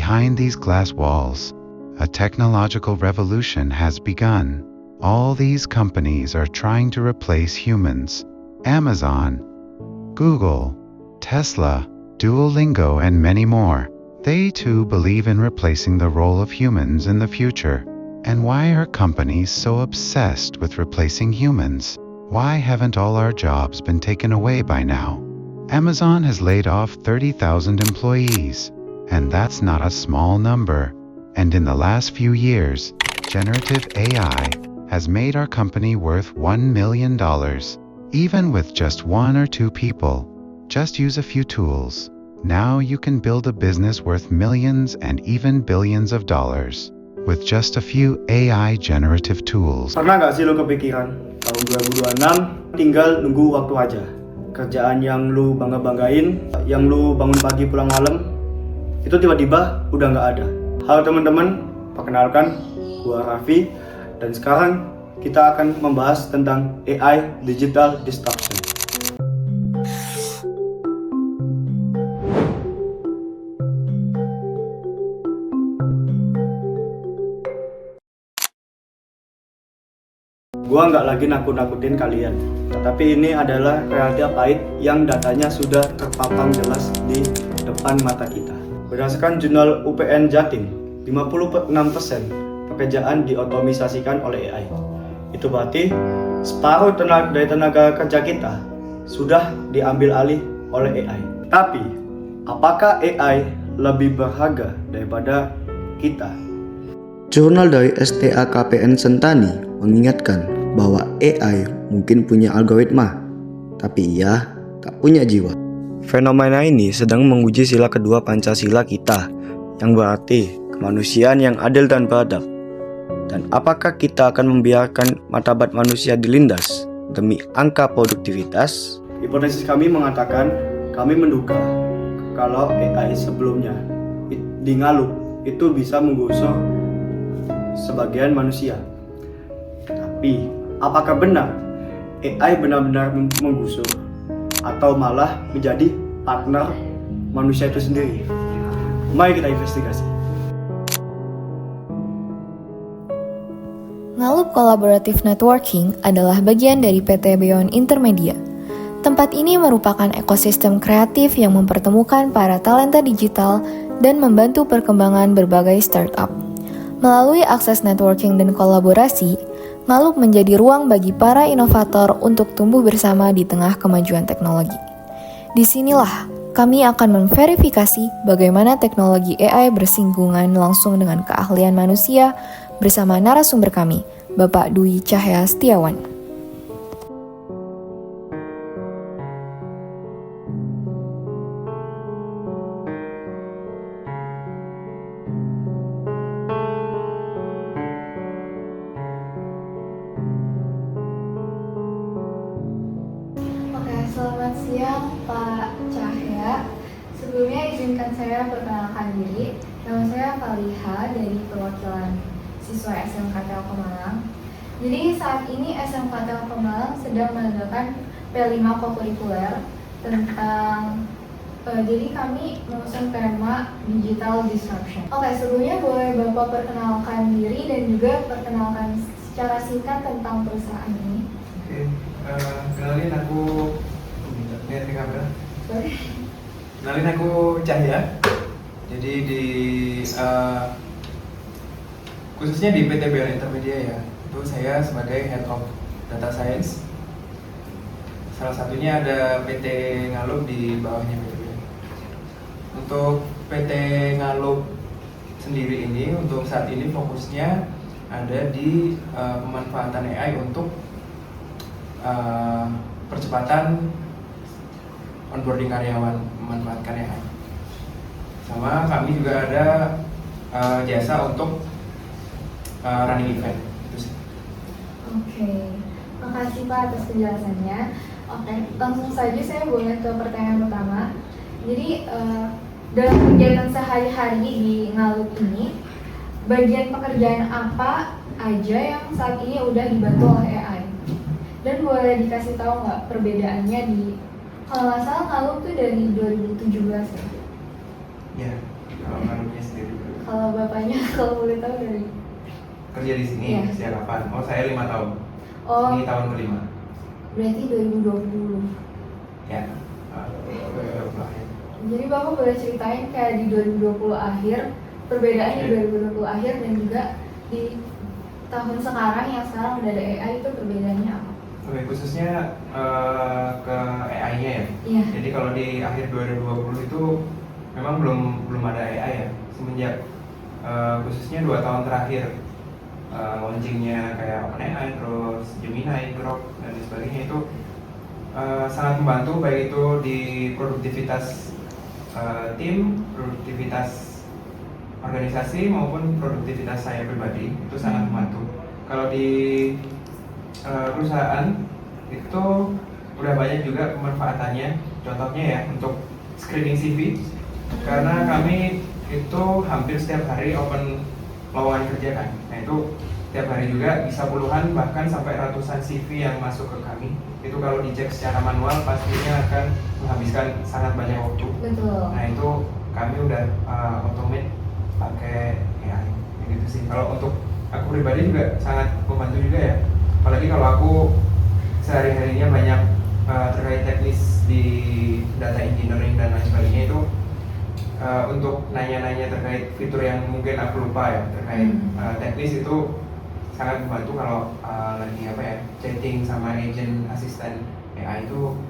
behind these glass walls, a technological revolution has begun. All these companies are trying to replace humans. Amazon, Google, Tesla, Duolingo, and many more. They too believe in replacing the role of humans in the future. And why are companies so obsessed with replacing humans? Why haven't all our jobs been taken away by now? Amazon has laid off 30,000 employees, and that's not a small number. And in the last few years, generative AI has made our company worth $1 million. Even with just one or two people, just use a few tools. Now you can build a business worth millions and even billions of dollars with just a few AI generative tools. Pernah gak sih lo kepikiran tahun 2026 tinggal nunggu waktu aja? Kerjaan yang lu bangga-banggain, yang lu bangun pagi pulang malam, itu tiba-tiba udah gak ada. Halo teman-teman, perkenalkan gua Raffi, dan sekarang kita akan membahas tentang AI Digital Disruption. Gua nggak lagi nakut-nakutin kalian, tetapi ini adalah realita pahit yang datanya sudah terpampang jelas di depan mata kita. Berdasarkan jurnal UPN Jatim, 56% pekerjaan diotomisasikan oleh AI. Itu berarti separuh dari tenaga kerja kita sudah diambil alih oleh AI. Tapi, apakah AI lebih berharga daripada kita? Jurnal dari STAKPN Sentani mengingatkan bahwa AI mungkin punya algoritma, tapi ia tak punya jiwa. Fenomena ini sedang menguji sila kedua Pancasila kita, yang berarti kemanusiaan yang adil dan beradab. Dan apakah kita akan membiarkan martabat manusia dilindas demi angka produktivitas? Hipotesis kami mengatakan, kami menduga kalau AI sebelumnya di Ngalup itu bisa menggusur sebagian manusia. Tapi, apakah benar AI benar-benar menggusur atau malah menjadi partner manusia itu sendiri? Mari kita investigasi. Ngalup Collaborative Networking adalah bagian dari PT Beyond Intermedia. Tempat ini merupakan ekosistem kreatif yang mempertemukan para talenta digital dan membantu perkembangan berbagai startup. Melalui akses networking dan kolaborasi, Ngalup menjadi ruang bagi para inovator untuk tumbuh bersama di tengah kemajuan teknologi. Disinilah kami akan memverifikasi bagaimana teknologi AI bersinggungan langsung dengan keahlian manusia bersama narasumber kami, Bapak Dwi Cahya Setiawan. Selamat siang Pak Cahya. Sebelumnya izinkan saya perkenalkan diri. Nama saya Faliha dari perwakilan siswa SMK Telkom Malang. Jadi saat ini SMK Telkom Malang sedang mengadakan P5 kokurikuler tentang jadi kami mengusung tema Digital Disruption. Oke, sebelumnya boleh Bapak perkenalkan diri dan juga perkenalkan secara singkat tentang perusahaan ini. Oke, kenalin aku Kenalin aku Cahya. Jadi di khususnya di PT Beyond Intermedia ya, itu saya sebagai Head of Data Science. Salah satunya ada PT Ngalup di bawahnya PT Beyond. Untuk PT Ngalup sendiri ini untuk saat ini fokusnya ada di pemanfaatan AI untuk percepatan onboarding karyawan memanfaatkan AI. Sama kami juga ada jasa untuk running event. Itu sih. Oke, makasih Pak atas penjelasannya. Oke, langsung saja saya boleh ke pertanyaan pertama. Jadi dalam kegiatan sehari-hari di Ngalup ini, bagian pekerjaan apa aja yang saat ini udah dibantu oleh AI? Dan boleh dikasih tahu nggak perbedaannya di, kalau nggak salah Ngalup tuh dari 2017 ya? Ya, kalau Ngalupnya sendiri Kalau bapaknya kalau boleh tahu dari Kerja di sini Iya. sejak kapan? Oh, saya 5 tahun. Oh, Ini tahun kelima. berarti 2020. Ya. Lahir. Jadi Bapak boleh ceritain kayak di 2020 akhir, perbedaan di 2020 akhir dan juga di tahun sekarang yang sekarang udah ada AI itu perbedaannya apa? Oke, khususnya ke AI-nya ya. Iya. Jadi kalau di akhir 2020 itu memang belum ada AI ya. Semenjak khususnya 2 tahun terakhir launchingnya kayak OpenAI, terus Gemini, Grok dan sebagainya itu sangat membantu baik itu di produktivitas tim, produktivitas organisasi maupun produktivitas saya pribadi itu sangat membantu. Kalau di perusahaan itu udah banyak juga pemanfaatannya. Contohnya ya untuk screening CV, karena kami itu hampir setiap hari open lowongan kerja kan. Nah itu setiap hari juga bisa puluhan bahkan sampai ratusan CV yang masuk ke kami. Itu kalau dicek secara manual pastinya akan menghabiskan sangat banyak waktu. Betul. Nah itu kami udah automate pakai AI gitu sih. Kalau untuk aku pribadi juga sangat membantu juga ya. Apalagi kalau aku sehari-harinya banyak terkait teknis di data engineering dan lain sebagainya itu untuk nanya-nanya terkait fitur yang mungkin aku lupa ya terkait teknis itu sangat membantu kalau lagi apa ya chatting sama agent asisten AI itu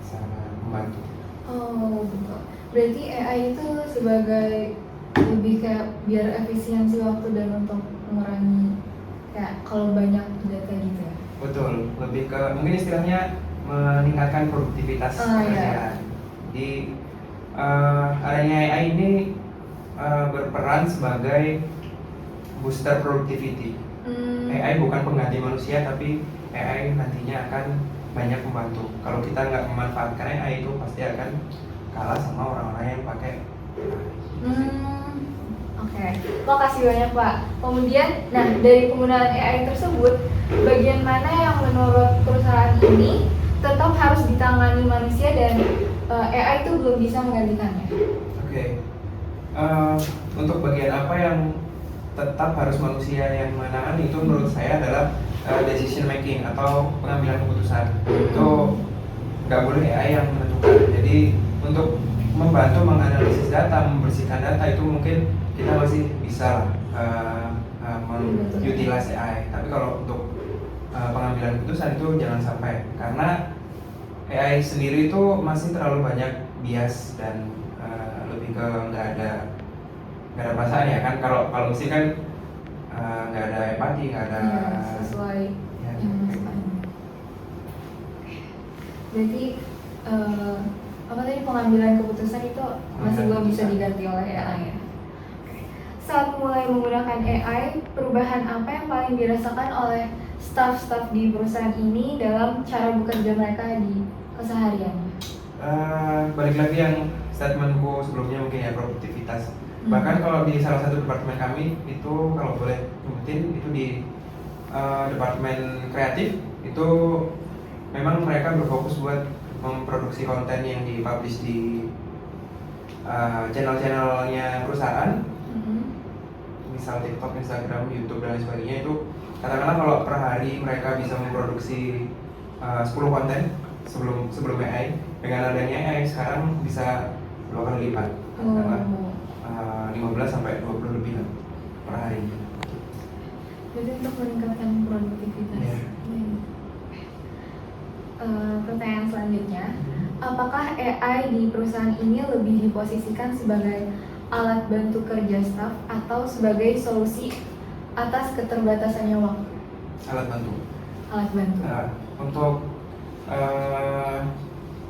sangat membantu. Oh, betul. Berarti AI itu sebagai lebih kayak biar efisiensi waktu dan untuk mengurangi kayak kalau banyak data gitu ya. Betul, lebih ke mungkin istilahnya meningkatkan produktivitas pekerjaan. Di adanya AI ini berperan sebagai booster productivity. AI bukan pengganti manusia, tapi AI nantinya akan banyak membantu. Kalau kita nggak memanfaatkan AI itu pasti akan kalah sama orang-orang yang pakai Oke. Makasih banyak Pak. Kemudian, nah dari penggunaan AI tersebut, bagian mana yang menurut perusahaan ini tetap harus ditangani manusia dan AI itu belum bisa menggantikannya? Oke. Untuk bagian apa yang tetap harus manusia yang menangani itu menurut saya adalah decision making atau pengambilan keputusan. Itu nggak boleh AI yang menentukan. Jadi untuk membantu menganalisis data, membersihkan data itu mungkin kita masih bisa mengutilize AI. Tapi kalau untuk pengambilan keputusan itu jangan sampai, karena AI sendiri itu masih terlalu banyak bias dan lebih ke nggak ada perasaan ya kan. Kalau sih kan nggak ada empati, nggak ada sesuai ya, yang masukkan. Berarti apa tadi pengambilan keputusan itu masih belum bisa diganti oleh AI ya? Saat mulai menggunakan AI, perubahan apa yang paling dirasakan oleh staf-staf di perusahaan ini dalam cara bekerja mereka di kesehariannya? Balik lagi yang statementku sebelumnya mungkin ya, produktivitas. Bahkan kalau di salah satu departemen kami itu kalau boleh nyebutin itu di departemen kreatif itu memang mereka berfokus buat memproduksi konten yang dipublish di channel-channelnya perusahaan, misal TikTok, Instagram, YouTube dan lain sebagainya. Itu katakanlah kalau per hari mereka bisa memproduksi 10 konten sebelum AI. Dengan adanya AI sekarang bisa 2 kali lipat, katakanlah 15 sampai 20 lebih lah per hari. Jadi untuk meningkatkan produktivitas. Yeah. Pertanyaan selanjutnya, apakah AI di perusahaan ini lebih diposisikan sebagai alat bantu kerja staf atau sebagai solusi atas keterbatasannya waktu? Alat bantu. Alat bantu. Untuk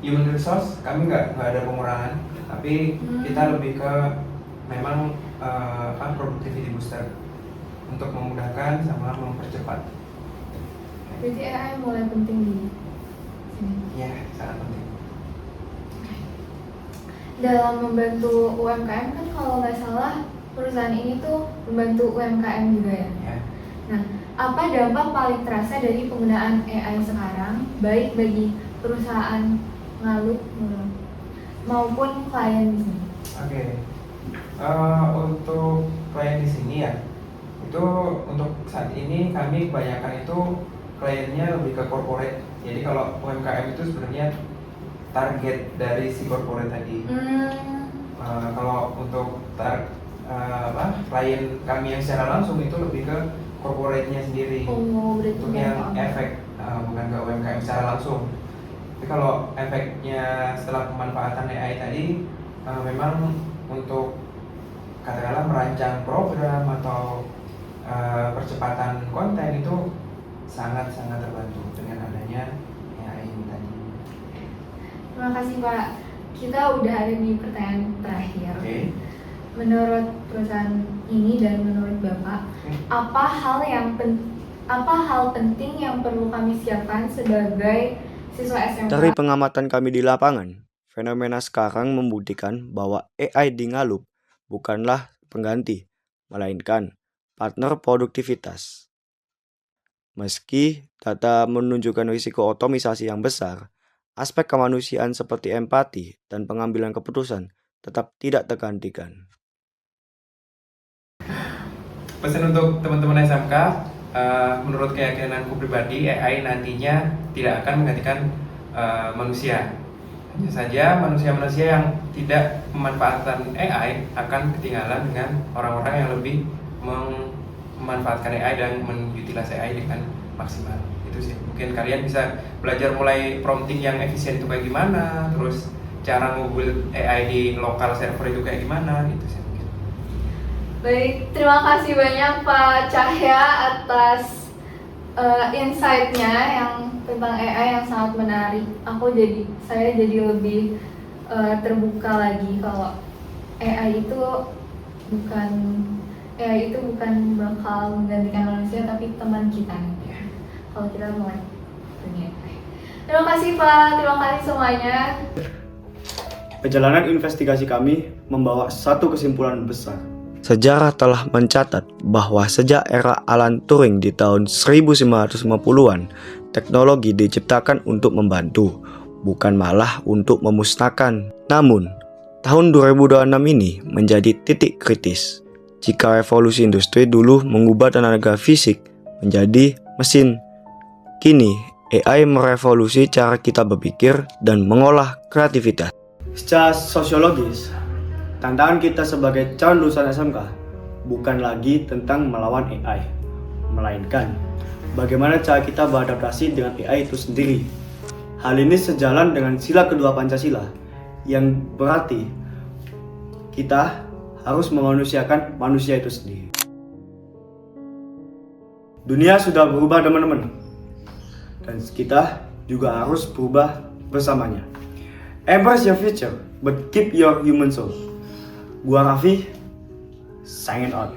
human resource kami nggak ada pengurangan, tapi kita lebih ke memang productivity booster untuk memudahkan sama mempercepat. Berarti AI mulai penting di sini. Ya, sangat penting. Dalam membantu UMKM kan kalau nggak salah perusahaan ini tuh membantu UMKM juga ya. Ya. Nah, apa dampak paling terasa dari penggunaan AI sekarang, baik bagi perusahaan Ngalup maupun klien di sini? Oke. Untuk klien saat ini kami kebanyakan itu kliennya lebih ke corporate. Jadi kalau UMKM itu sebenarnya target dari si corporate tadi. Kalau untuk klien kami yang secara langsung itu lebih ke corporate-nya sendiri. Untuk yang efek bukan ke UMKM secara langsung. Tapi kalau efeknya setelah pemanfaatan AI tadi memang untuk katakanlah merancang program atau percepatan konten itu sangat-sangat terbantu dengan adanya AI ini tadi. Terima kasih Pak. Kita udah ada di pertanyaan terakhir. Oke. Menurut perusahaan ini dan menurut Bapak, apa hal penting yang perlu kami siapkan sebagai siswa SMK? Dari pengamatan kami di lapangan, fenomena sekarang membuktikan bahwa AI di Ngalup bukanlah pengganti, melainkan partner produktivitas. Meski data menunjukkan risiko otomisasi yang besar, aspek kemanusiaan seperti empati dan pengambilan keputusan tetap tidak tergantikan. Pesan untuk teman-teman SMK, menurut keyakinanku pribadi, AI nantinya tidak akan menggantikan manusia. Hanya saja manusia-manusia yang tidak memanfaatkan AI akan ketinggalan dengan orang-orang yang lebih memanfaatkan AI dan mengutilisasi AI dengan maksimal. Itu sih. Mungkin kalian bisa belajar mulai prompting yang efisien itu kayak gimana, terus cara nge-build AI di lokal server itu kayak gimana, gitu sih. Baik, terima kasih banyak Pak Cahya atas insight-nya yang tentang AI yang sangat menarik. Saya jadi lebih terbuka lagi kalau AI itu bukan bakal menggantikan manusia, tapi teman kita. Kalau kita mulai dunia AI. Terima kasih Pak, terima kasih semuanya. Perjalanan investigasi kami membawa satu kesimpulan besar. Sejarah telah mencatat bahwa sejak era Alan Turing di tahun 1950-an, teknologi diciptakan untuk membantu, bukan malah untuk memusnahkan. Namun, tahun 2026 ini menjadi titik kritis. Jika revolusi industri dulu mengubah tenaga fisik menjadi mesin, kini AI merevolusi cara kita berpikir dan mengolah kreativitas. Secara sosiologis, tantangan kita sebagai calon lulusan SMK bukan lagi tentang melawan AI, melainkan bagaimana cara kita beradaptasi dengan AI itu sendiri. Hal ini sejalan dengan sila kedua Pancasila, yang berarti kita harus memanusiakan manusia itu sendiri. Dunia sudah berubah teman-teman, dan kita juga harus berubah bersamanya. Embrace your future, but keep your human soul. Gua Raffi, signing out.